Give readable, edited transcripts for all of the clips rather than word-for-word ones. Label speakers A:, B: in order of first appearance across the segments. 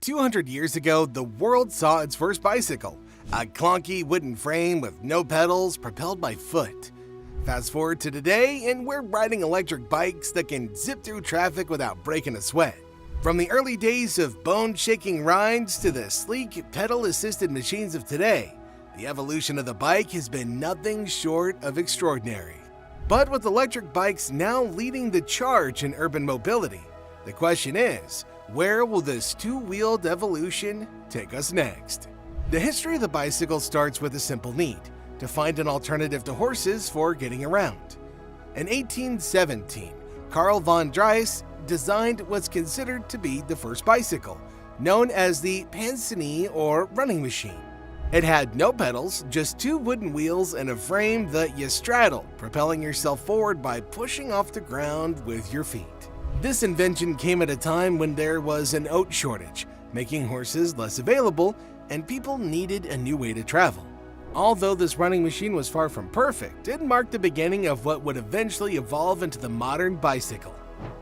A: 200 years ago, the world saw its first bicycle, a clunky wooden frame with no pedals propelled by foot. Fast forward to today, and we're riding electric bikes that can zip through traffic without breaking a sweat. From the early days of bone-shaking rides to the sleek, pedal-assisted machines of today, the evolution of the bike has been nothing short of extraordinary. But with electric bikes now leading the charge in urban mobility, the question is, where will this two-wheeled evolution take us next? The history of the bicycle starts with a simple need: to find an alternative to horses for getting around. In 1817, Carl von Drais designed what's considered to be the first bicycle, known as the Parisienne or running machine. It had no pedals, just two wooden wheels and a frame that you straddled, propelling yourself forward by pushing off the ground with your feet. This invention came at a time when there was an oat shortage, making horses less available, and people needed a new way to travel. Although this running machine was far from perfect, it marked the beginning of what would eventually evolve into the modern bicycle.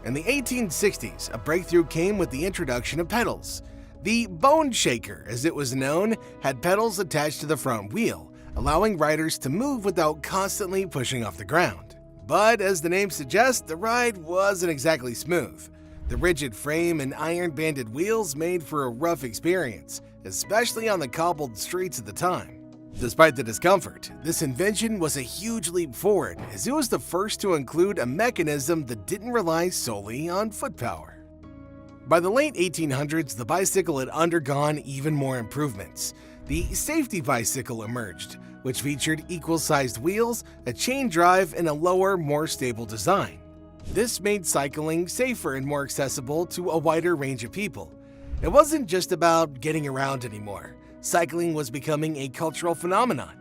A: In the 1860s, a breakthrough came with the introduction of pedals. The bone shaker, as it was known, had pedals attached to the front wheel, allowing riders to move without constantly pushing off the ground. But as the name suggests, the ride wasn't exactly smooth. The rigid frame and iron-banded wheels made for a rough experience, especially on the cobbled streets at the time. Despite the discomfort, this invention was a huge leap forward, as it was the first to include a mechanism that didn't rely solely on foot power. By the late 1800s, the bicycle had undergone even more improvements. The safety bicycle emerged, which featured equal-sized wheels, a chain drive, and a lower, more stable design. This made cycling safer and more accessible to a wider range of people. It wasn't just about getting around anymore. Cycling was becoming a cultural phenomenon.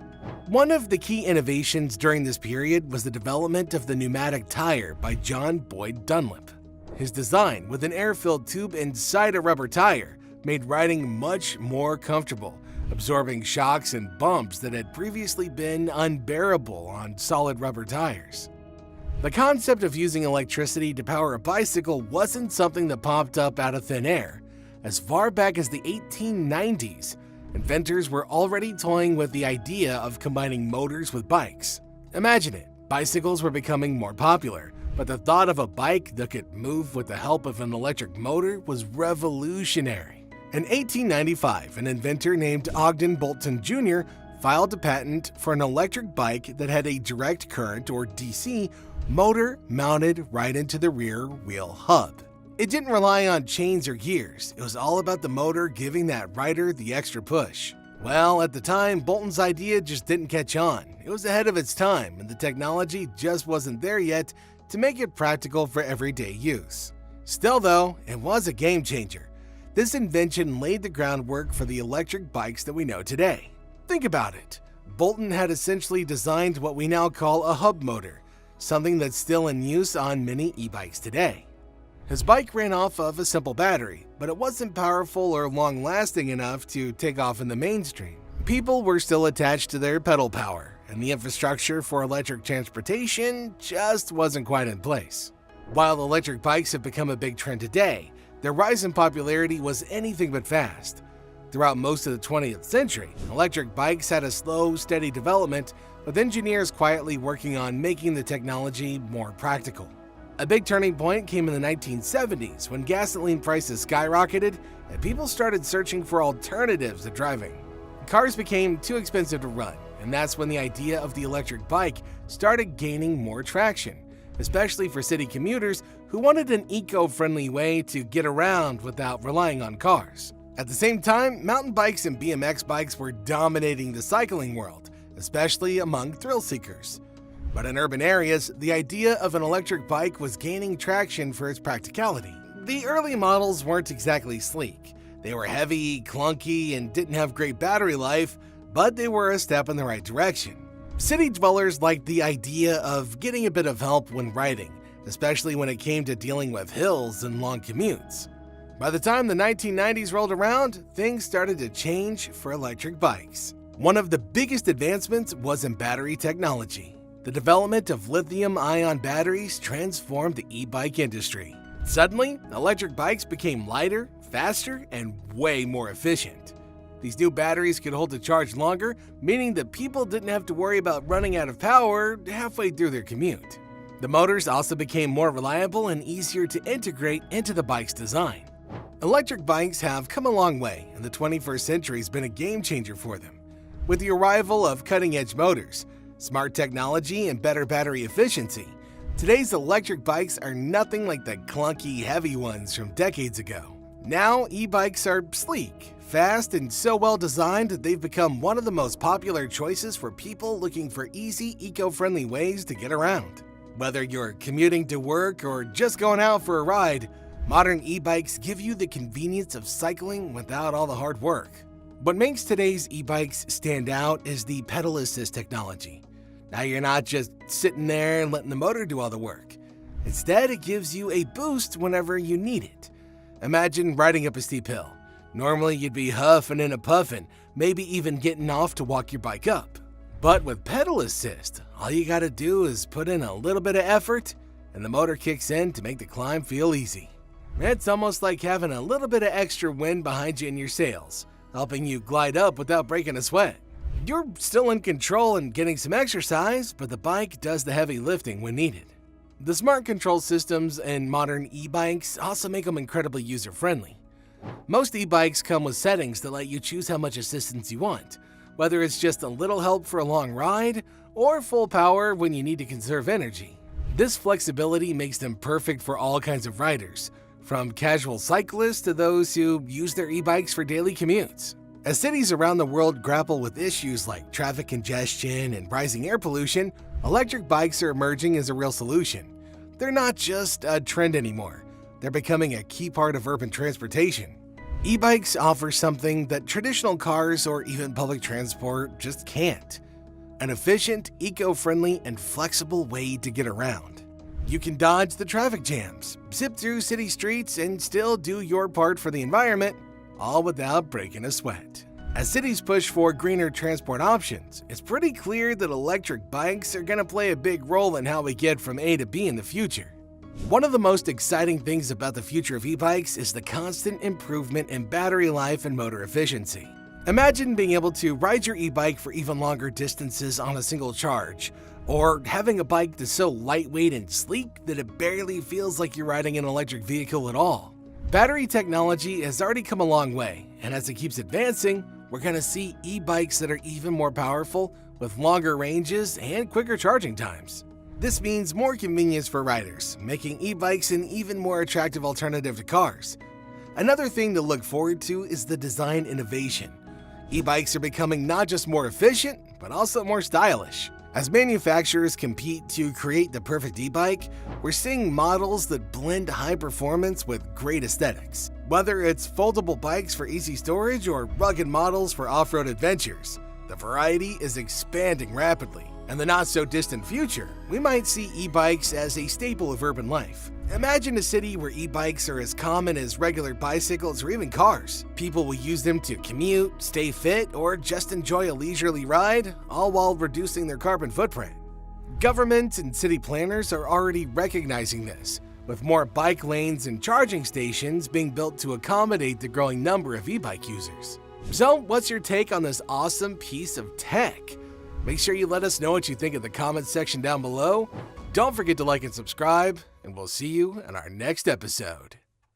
A: One of the key innovations during this period was the development of the pneumatic tire by John Boyd Dunlop. His design, with an air-filled tube inside a rubber tire, made riding much more comfortable, absorbing shocks and bumps that had previously been unbearable on solid rubber tires. The concept of using electricity to power a bicycle wasn't something that popped up out of thin air. As far back as the 1890s, inventors were already toying with the idea of combining motors with bikes. Imagine it, bicycles were becoming more popular, but the thought of a bike that could move with the help of an electric motor was revolutionary. In 1895, an inventor named Ogden Bolton Jr. filed a patent for an electric bike that had a direct current, or DC, motor mounted right into the rear wheel hub. It didn't rely on chains or gears. It was all about the motor giving that rider the extra push. Well, at the time, Bolton's idea just didn't catch on. It was ahead of its time, and the technology just wasn't there yet to make it practical for everyday use. Still though, it was a game changer. This invention laid the groundwork for the electric bikes that we know today. Think about it. Bolton had essentially designed what we now call a hub motor, something that's still in use on many e-bikes today. His bike ran off of a simple battery, but it wasn't powerful or long-lasting enough to take off in the mainstream. People were still attached to their pedal power, and the infrastructure for electric transportation just wasn't quite in place. While electric bikes have become a big trend today, their rise in popularity was anything but fast. Throughout most of the 20th century, electric bikes had a slow, steady development, with engineers quietly working on making the technology more practical. A big turning point came in the 1970s when gasoline prices skyrocketed and people started searching for alternatives to driving. Cars became too expensive to run, and that's when the idea of the electric bike started gaining more traction, especially for city commuters who wanted an eco-friendly way to get around without relying on cars. At the same time, mountain bikes and BMX bikes were dominating the cycling world, especially among thrill seekers. But in urban areas, the idea of an electric bike was gaining traction for its practicality. The early models weren't exactly sleek. They were heavy, clunky, and didn't have great battery life, but they were a step in the right direction. City dwellers liked the idea of getting a bit of help when riding, especially when it came to dealing with hills and long commutes. By the time the 1990s rolled around, things started to change for electric bikes. One of the biggest advancements was in battery technology. The development of lithium-ion batteries transformed the e-bike industry. Suddenly, electric bikes became lighter, faster, and way more efficient. These new batteries could hold the charge longer, meaning that people didn't have to worry about running out of power halfway through their commute. The motors also became more reliable and easier to integrate into the bike's design. Electric bikes have come a long way, and the 21st century has been a game changer for them. With the arrival of cutting-edge motors, smart technology, and better battery efficiency, today's electric bikes are nothing like the clunky, heavy ones from decades ago. Now, e-bikes are sleek, fast, and so well designed that they've become one of the most popular choices for people looking for easy, eco-friendly ways to get around. Whether you're commuting to work or just going out for a ride, modern e-bikes give you the convenience of cycling without all the hard work. What makes today's e-bikes stand out is the pedal assist technology. Now you're not just sitting there and letting the motor do all the work. Instead, it gives you a boost whenever you need it. Imagine riding up a steep hill. Normally you'd be huffing and puffing, maybe even getting off to walk your bike up. But with pedal assist, all you gotta do is put in a little bit of effort and the motor kicks in to make the climb feel easy. It's almost like having a little bit of extra wind behind you in your sails, helping you glide up without breaking a sweat. You're still in control and getting some exercise, but the bike does the heavy lifting when needed. The smart control systems in modern e-bikes also make them incredibly user-friendly. Most e-bikes come with settings that let you choose how much assistance you want, whether it's just a little help for a long ride or full power when you need to conserve energy. This flexibility makes them perfect for all kinds of riders, from casual cyclists to those who use their e-bikes for daily commutes. As cities around the world grapple with issues like traffic congestion and rising air pollution, electric bikes are emerging as a real solution. They're not just a trend anymore, they're becoming a key part of urban transportation. E-bikes offer something that traditional cars or even public transport just can't: an efficient, eco-friendly, and flexible way to get around. You can dodge the traffic jams, zip through city streets, and still do your part for the environment, all without breaking a sweat. As cities push for greener transport options, it's pretty clear that electric bikes are going to play a big role in how we get from A to B in the future. One of the most exciting things about the future of e-bikes is the constant improvement in battery life and motor efficiency. Imagine being able to ride your e-bike for even longer distances on a single charge, or having a bike that's so lightweight and sleek that it barely feels like you're riding an electric vehicle at all. Battery technology has already come a long way, and as it keeps advancing, we're going to see e-bikes that are even more powerful with longer ranges and quicker charging times. This means more convenience for riders, making e-bikes an even more attractive alternative to cars. Another thing to look forward to is the design innovation. E-bikes are becoming not just more efficient, but also more stylish. As manufacturers compete to create the perfect e-bike, we're seeing models that blend high performance with great aesthetics. Whether it's foldable bikes for easy storage or rugged models for off-road adventures, the variety is expanding rapidly. In the not-so-distant future, we might see e-bikes as a staple of urban life. Imagine a city where e-bikes are as common as regular bicycles or even cars. People will use them to commute, stay fit, or just enjoy a leisurely ride, all while reducing their carbon footprint. Government and city planners are already recognizing this, with more bike lanes and charging stations being built to accommodate the growing number of e-bike users. So, what's your take on this awesome piece of tech? Make sure you let us know what you think in the comments section down below. Don't forget to like and subscribe, and we'll see you in our next episode.